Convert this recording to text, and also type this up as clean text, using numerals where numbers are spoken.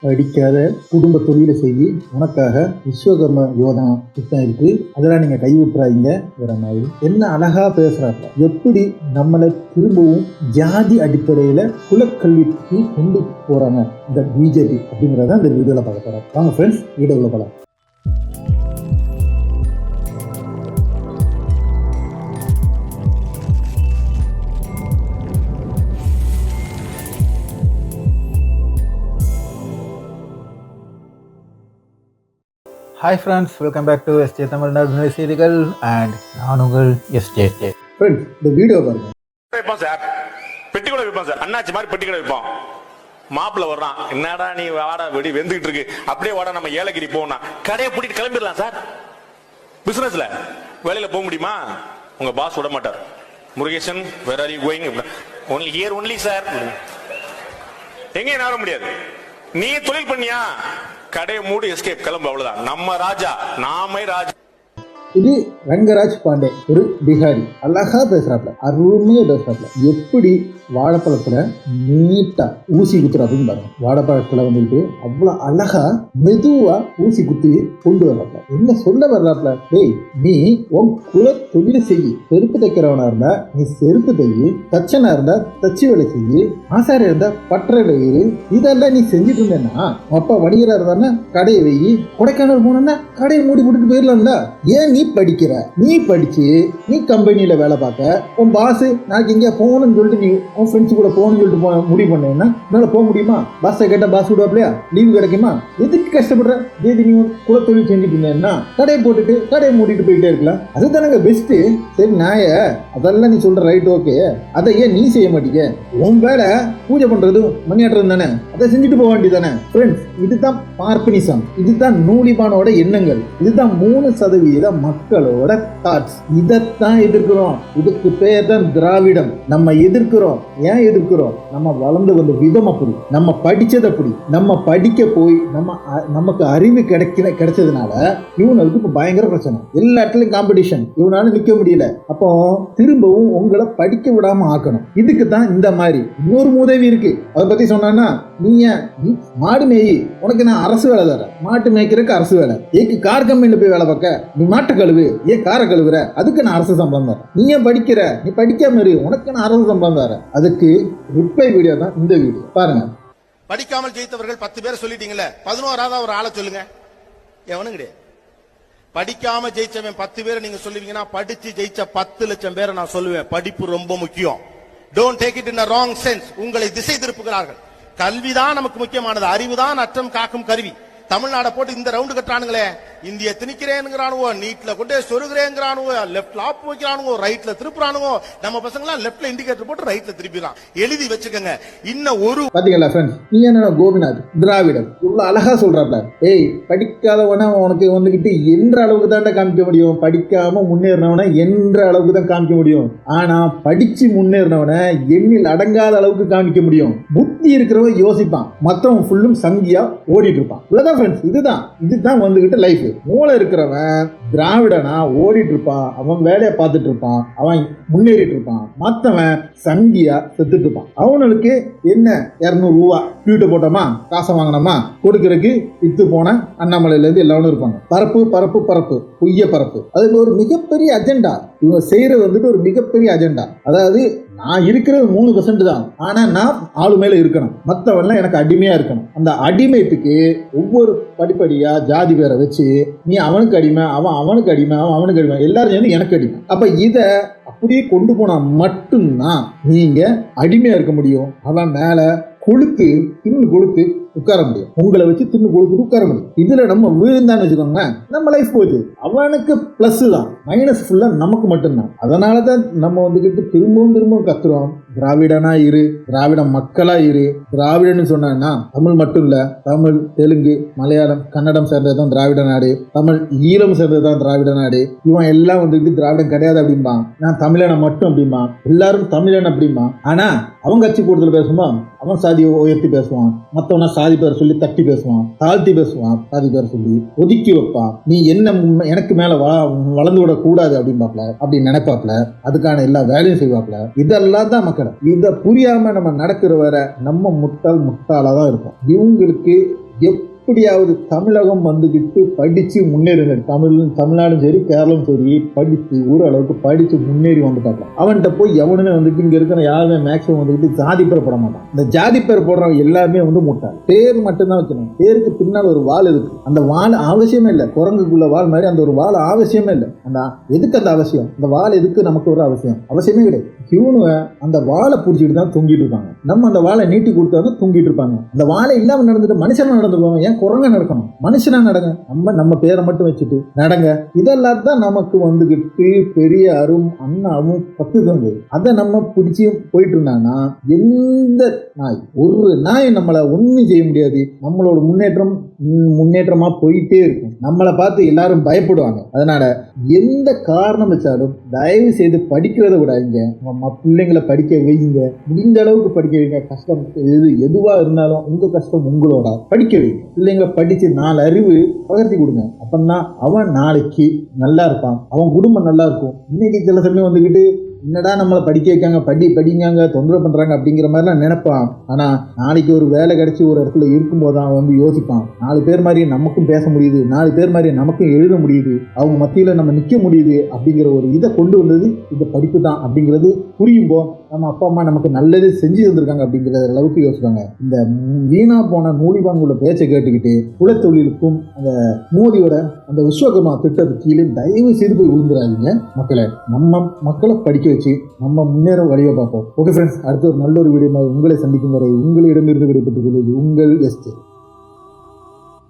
படிக்காத குடும்ப தொழிலை செய்ய உனக்காக விஸ்வகர்ம யோஜனா திட்டம் இருக்கு, அதெல்லாம் நீங்க கைவிட்டுறாங்க. வேற மாதிரி என்ன அழகா பேசுறாங்க, எப்படி நம்மளை திரும்பவும் ஜாதி அடிப்படையில குலக்கல்விக்கு கொண்டு போறாங்க இந்த பிஜேபி அப்படிங்கிறத இந்த வீடியோல பார்க்க போறோம். வாங்க ஃப்ரெண்ட்ஸ், வீடியோவில் பார்க்கலாம். Hi friends, welcome back to எஸ்டே தமிழ்நாடு செய்திகள் அண்ட் நான் உங்கள் எஸ்டே. ஃப்ரெண்ட்ஸ், இந்த வீடியோ பாருங்க. வைப்போம் சார், பெட்டி கூட வைப்போம் சார், அண்ணாச்சி மாதிரி பெட்டி கூட வைப்போம். மாப்பிள்ள வர்றான், என்னடா நீ வாடா வெடி வெந்துகிட்டு இருக்கு, அப்படியே வாடா நம்ம ஏலகிரி போனா கடையை பூட்டிட்டு கிளம்பிடலாம் சார். பிசினஸ்ல வேலையில போக முடியுமா? உங்க பாஸ் விட மாட்டார். Murugesan, where are you going? Only here only sir. எங்கேயும் நகர முடியாது. நீ தொழில் பண்ணியா, கடையை மூடி எஸ்கேப், கிளம்பு, அவ்வளவுதான். நம்ம ராஜா, நாமே ராஜா. இது ரங்கராஜ் பாண்டே, ஒரு பிகாரி. அழகா பேசுறாப்ல, அருமையா பேசுறாப்ல. எப்படி வாழைப்பழத்துல நீட்டா ஊசி குத்துற அப்படின்னு பாருங்க. வாழைப்பழத்துல வந்துட்டு அவ்வளவு அழகா மெதுவா ஊசி குத்தி கொண்டு வர்றாப்ல. என்ன சொல்ல வர்றாப்ல, டேய் நீ உன் குல தொழிலை செய்யி. செருப்பு தைக்கிறவனா இருந்தா நீ செருப்பு தையி, தச்சனா இருந்தா தச்சு வேலை செய்யி, ஆசாரியா இருந்தா பட்டறையில இரு. இதெல்லாம் நீ செஞ்சுட்டு இருந்தேன்னா அப்பா வணிகரா இருந்தா கடையை வெயி. கொடைக்கானல் போனா கடையை மூடி போட்டுட்டு போயிடலாம்ல. ஏன் நீ படிக்கிற? நீ படிச்சு நீ கம்பெனியில வேலை பார்க்க, உன் பாஸ் நாளைக்கு இங்கே போகணும்னு சொல்லிட்டு நீ உன் ஃப்ரெண்ட்ஸ் கூட போகணும்னு சொல்லிட்டு முடிவு பண்ணேன்னா உன்னால போக முடியுமா? பாஸை கேட்டா பாஸ் விடுவாப்லையா? லீவு கிடைக்குமா? எதுக்கு கஷ்டப்படுற? ஏது நீ குல தொழில் செஞ்சுட்டு இருந்தேன்னா கடையை போட்டுட்டு கடையை மூடிட்டு போயிட்டே இருக்கலாம். அதுதானங்க பெஸ்ட். சரி நாய, அதெல்லாம் நீ சொல்ற ரைட், ஓகே. அதை ஏன் நீ செய்ய மாட்டீங்க? உன் வேலை பூஜை பண்றது மணியாட்டுறது தானே, அதை செஞ்சுட்டு போக வேண்டியதானே. ஃப்ரெண்ட்ஸ், இதுதான் பார்ப்பனிசம், இதுதான் நூலிபானோட எண்ணங்கள், இதுதான் 3% மக்களோட தாட்ஸ். இதைத்தான் எதிர்க்கிறோம். இதுக்கு பேர் தான் திராவிடம். நம்ம எதிர்க்கிறோம். ஏன் எதிர்க்கிறோம்? நம்ம வளர்ந்து வந்த விதம் அப்படி, நம்ம படிச்சது அப்படி. நம்ம படிக்க போய் நமக்கு அறிவு கிடைச்சதுனால இவனுக்கு இப்ப பயங்கர பிரச்சனை. எல்லா இடத்துலயும் காம்படிஷன். இவனால நிக்க முடியல. அப்போ திரும்பவும் உங்களை படிக்க விடாம ஆக்கணும். இதுக்கு தான் இந்த மாதிரி இன்னொரு உதவி இருக்கு. அதை பத்தி சொன்னா, நீங்க மாடு மேயி, உனக்கு நான் அரசு வேலை தரேன். மாட்டு மேய்க்கிறதுக்கு அரசு வேலை. ஏக்கு கார் கம்பெனில போய் வேலை பார்க்க, நீ மாட்டு கழுவு, ஏன் காரை கழுவுற, அதுக்கு நான் அரசு சம்பளம் தரேன். நீ ஏன் படிக்கிற, நீ படிக்காம இரு, உனக்கு நான் அரசு சம்பளம் தரேன். அதுக்கு ரிப்ளை வீடியோ தான் இந்த வீடியோ பாருங்க. படிக்காமல் ஜெயித்தவர்கள் 10 பேர் சொல்லிட்டீங்கல்ல, 11ஆவது ஒரு ஆளை சொல்லுங்க. எவனும் கிடையாது. படிக்காம ஜெயிச்சவன் 10 பேரை நீங்க சொல்லுவீங்கன்னா, படிச்சு ஜெயிச்ச 10 லட்சம் பேரை நான் சொல்லுவேன். படிப்பு ரொம்ப முக்கியம். Don't take it in a wrong sense. உங்களை திசை திருப்புகிறார்கள். கல்விதான் நமக்கு முக்கியமானது. அறிவுதான் அற்றம் காக்கும் கருவி. தமிழ்நாடை போட்டு இந்த ரவுண்டு கட்டுறானுங்களே, இந்திய திணிக்கிறேங்கிறானுவோ, நீட்ல கொண்டே சொருகிறேங்கிறானுவோ, லெப்ட்ல ஆப் வைக்கிறானுவோ, ரைட்ல திருப்புறானுவோ. நம்ம பசங்க எல்லாம் லெப்ட்ல இண்டிகேட்டர் போட்டு ரைட்ல திருப்பிடுறான். எழுதி வச்சுக்கோங்க. இன்னும் ஒரு பாத்தீங்களா ஃப்ரெண்ட்ஸ், நீ என்ன கோபிநாத் திராவிடம் இவ்வளவு அழகா சொல்றாப்ல. ஏய், படிக்காதவனா உனக்கு வந்துகிட்டு என்ற அளவுக்கு தான் காமிக்க முடியும். படிக்காம முன்னேறினவன என்ற அளவுக்கு தான் காமிக்க முடியும். ஆனா படிச்சு முன்னேறினவன எண்ணில் அடங்காத அளவுக்கு காமிக்க முடியும். புத்தி இருக்கிறவன் யோசிப்பான், மத்தவன் ஃபுல்லும் சங்கியா ஓடிட்டு இருப்பான். இதுதான் வந்துகிட்டு லைஃப். மூளை இருக்கிறவன் திராவிடனா ஓடிட்டு இருப்பான், அவன் வேலையை பார்த்துட்டு இருப்பான், அவன் முன்னேறிட்டு இருப்பான். மற்றவன் சங்கியா செத்துட்டு இருப்பான். அவனுக்கு என்ன 200 ரூபா வீட்டை போட்டோமா, காசை வாங்கினோமா, கொடுக்கறதுக்கு இத்து போன அண்ணாமலையில இருந்து எல்லாரும் இருப்பாங்க. பரப்பு பரப்பு பரப்பு, பொய்ய பரப்பு. அதுக்கு ஒரு மிகப்பெரிய அஜெண்டா. இவங்க செய்யறது வந்துட்டு ஒரு மிகப்பெரிய அஜெண்டா. அதாவது நான் இருக்கிறது 3% தான், ஆனா நான் ஆளு மேல இருக்கணும், மற்றவன்லாம் எனக்கு அடிமையா இருக்கணும். அந்த அடிமைத்துக்கு ஒவ்வொரு படிப்படியா ஜாதி பேரை வச்சு, நீ அவனுக்கு அடிமை, அவன் அவனுக்கு அடிமை, அவன் அவனுக்கு அடிமை, எல்லாரும் சேர்ந்து எனக்கு அடிமை. அப்ப இத அப்படியே கொண்டு போனா மட்டும்தான் நீங்க அடிமையா இருக்க முடியும். அவன் மேல கொளுத்து தின்னு கொளுத்து உட்கார முடியும். உங்களை வச்சு தின்னு கொளுத்து உட்கார முடியும். இதுல நம்ம விழுந்தான்னு வச்சுக்கோங்க, நம்ம லைஃப் போச்சு. அவனுக்கு பிளஸ் தான், மைனஸ் ஃபுல்லா நமக்கு மட்டும்தான். அதனாலதான் நம்ம வந்துகிட்டு திரும்பவும் கத்துறோம், திராவிடனா இரு, திராவிட மக்களா இரு. திராவிடன்னு சொன்னா தமிழ் மட்டும் இல்ல, தமிழ், தெலுங்கு, மலையாளம், கன்னடம் சேர்ந்ததுதான் திராவிட நாடு, தமிழ் ஈழம் சேர்ந்ததுதான் திராவிட நாடு. இவன் எல்லாம் வந்துட்டு திராவிடம் கிடையாது அப்படிம்பான். நான் தமிழனை மட்டும் அப்படிமா, எல்லாரும் தமிழன் அப்படிமா. ஆனா அவன் கட்சி கூடுதல் பேசுமா, அவன் சாதியை உயர்த்தி பேசுவான், மற்றவனா சாதி பேர் சொல்லி தட்டி பேசுவான், தாழ்த்தி பேசுவான், சாதி பேர் சொல்லி ஒதுக்கி வைப்பான். நீ என்ன எனக்கு மேல வளர்ந்து விட கூடாது அப்படின்பாப்ல, அப்படி நினைப்பாப்ல. அதுக்கான எல்லா வேலையும் செய்வாப்ல. இதெல்லாம் தான் மக்கள். இதை புரியாம நம்ம நடக்கிற வர நம்ம முட்டாளாதான் இருப்போம். இவங்களுக்கு எப்படியாவது தமிழகம் வந்துக்கிட்டு படிச்சு முன்னேறுங்க. தமிழ்நாடும் சரி கேரளம் சரி படித்து ஓரளவுக்கு படிச்சு முன்னேறி வந்துட்டாங்க. அவன்கிட்ட போய் எவனுமே வந்துட்டு இங்க இருக்கிற யாருமே மேக்ஸிமம் வந்துக்கிட்டு ஜாதி பேர் போட மாட்டான். இந்த ஜாதி பேர் போடுறவங்க எல்லாருமே வந்து முட்டாள். பேர் மட்டும்தான் வைக்கணும். பேருக்கு பின்னால் ஒரு வால் இருக்கு. அந்த வால் அவசியமே இல்லை. குரங்குக்குள்ள வால் மாதிரி அந்த ஒரு வால் அவசியமே இல்லை. அந்த எதுக்கு அந்த அவசியம்? அந்த வால் எதுக்கு நமக்கு ஒரு அவசியமே கிடையாது. இவனுங்க அந்த வாழை பிடிச்சிட்டு தான் தூங்கிட்டு இருப்பாங்க. நம்ம அந்த வாழை நீட்டி கொடுத்தாலும் தூங்கிட்டு இருப்பாங்க. அந்த வாழை இல்லாம நடந்துட்டு மனுஷனா நடந்துருவாங்க. ஏன் குரங்க நடக்கணும்? மனுஷனா நடங்க. நம்ம பேரை மட்டும் வச்சுட்டு நடங்க. இதெல்லாம் தான் நமக்கு வந்துகிட்டு பெரியாரும் அண்ணாவும் பத்து தந்தது. அதை நம்ம பிடிச்சி போயிட்டு இருந்தாங்கன்னா எந்த ஒரு நாய் நம்மளை ஒன்றும் செய்ய முடியாது. நம்மளோட முன்னேற்றமா போயிட்டே இருக்கும். நம்மளை பார்த்து எல்லாரும் பயப்படுவாங்க. அதனால எந்த காரணம் வச்சாலும் தயவு செய்து படிக்கிறத விடாதீங்க. பிள்ளைங்களை படிக்க வைங்க. முடிஞ்ச அளவுக்கு படிக்க வைங்க. கஷ்டம் எதுவா இருந்தாலும் உங்க கஷ்டம் உங்களோட படிக்க வைங்க. பிள்ளைங்களை படிச்சு 4 அறிவு பகர்த்தி கொடுங்க. அப்பன்னா அவன் நாளைக்கு நல்லா இருப்பான். அவன் குடும்பம் நல்லா இருக்கும். இன்னைக்கு சில சமயம் வந்துக்கிட்டு என்னடா நம்மளை படிக்க வைக்காங்க, படிங்காங்க, தொந்தரவு பண்றாங்க அப்படிங்கிற மாதிரிலாம் நினைப்பான். ஆனா நாளைக்கு ஒரு வேலை கிடைச்சி ஒரு இடத்துல இருக்கும்போது அவன் வந்து யோசிப்பான். 4 பேர் மாதிரி நமக்கும் பேச முடியுது, 4 பேர் மாதிரி நமக்கும் எழுத முடியுது, அவங்க மத்தியில நம்ம நிக்க முடியுது அப்படிங்கிற ஒரு இதை கொண்டு வந்தது இந்த படிப்பு தான் அப்படிங்கிறது புரியும்போ நம்ம அப்பா அம்மா நமக்கு நல்லது செஞ்சு தந்திருக்காங்க அப்படிங்கிற அளவுக்கு யோசிப்பாங்க. இந்த வீணா போன நூலிபாங்குள்ள பேச்சை கேட்டுக்கிட்டு குலத்தொழிலுக்கும் அந்த மோடியோட அந்த விஸ்வகர்மா திட்டத்துக்கு கீழே தயவு செய்து போய் விழுந்துடாதீங்க. மக்களை நம்ம மக்களை படிக்க வச்சு நம்ம முன்னேற வழியை பார்ப்போம். ஓகே ஃப்ரெண்ட்ஸ், அடுத்த ஒரு நல்ல ஒரு வீடியோ உங்களை சந்திக்கும் வரை உங்களிடமிருந்து விடைபெற்றுக் கொள்வது உங்கள் எஸ்டே.